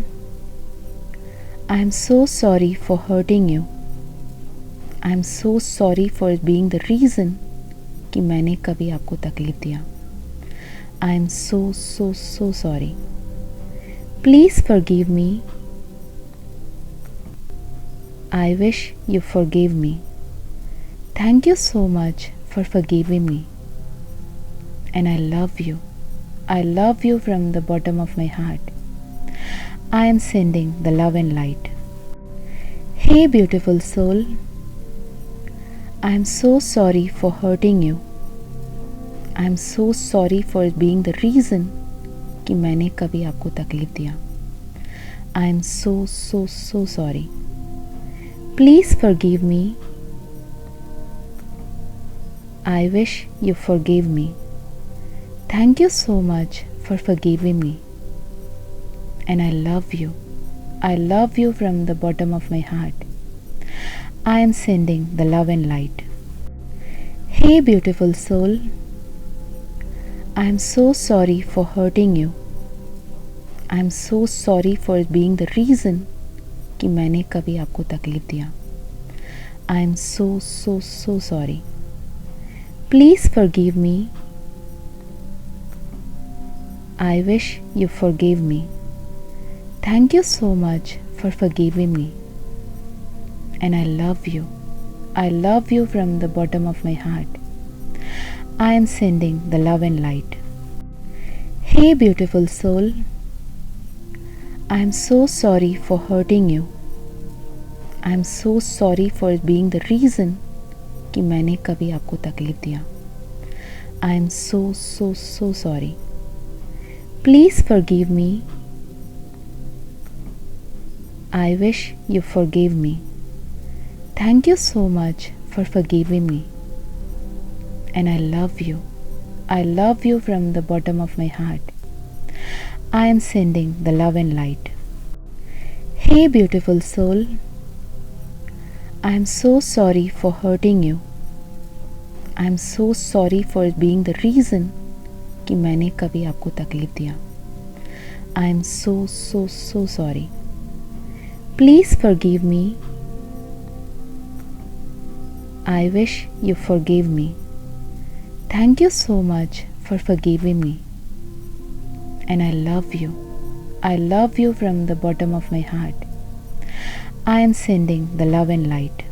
I am so sorry for hurting you. I am so sorry for being the reason कि मैंने कभी आपको तकलीफ दिया. I am so sorry. Please forgive me. I wish you forgave me. Thank you so much for forgiving me. And I love you. I love you from the bottom of my heart. I am sending the love and light. Hey, beautiful soul. I am so sorry for hurting you. I am so sorry for being the reason कि मैंने कभी आपको तकलीफ दिया. I am so sorry. Please forgive me. I wish you forgave me. Thank you so much for forgiving me. And I love you. I love you from the bottom of my heart. I am sending the love and light. Hey, beautiful soul. I am so sorry for hurting you. I am so sorry for being the reason कि मैंने कभी आपको तकलीफ दिया. I am so sorry. Please forgive me. I wish you forgave me. Thank you so much for forgiving me. And I love you. I love you from the bottom of my heart. I am sending the love and light. Hey, beautiful soul. I am so sorry for hurting you. I am so sorry for being the reason कि मैंने कभी आपको तकलीफ दिया. I am so sorry. Please forgive me. I wish you forgave me. Thank you so much for forgiving me. And I love you. I love you from the bottom of my heart. I am sending the love and light. Hey, beautiful soul. I am so sorry for hurting you. I am so sorry for being the reason कि मैंने कभी आपको तकलीफ दिया। आई am so so so sorry. Please forgive me. I wish you forgive me. Thank you so much for forgiving me. And I love you. I love you from the bottom of my heart. I am sending the love and light.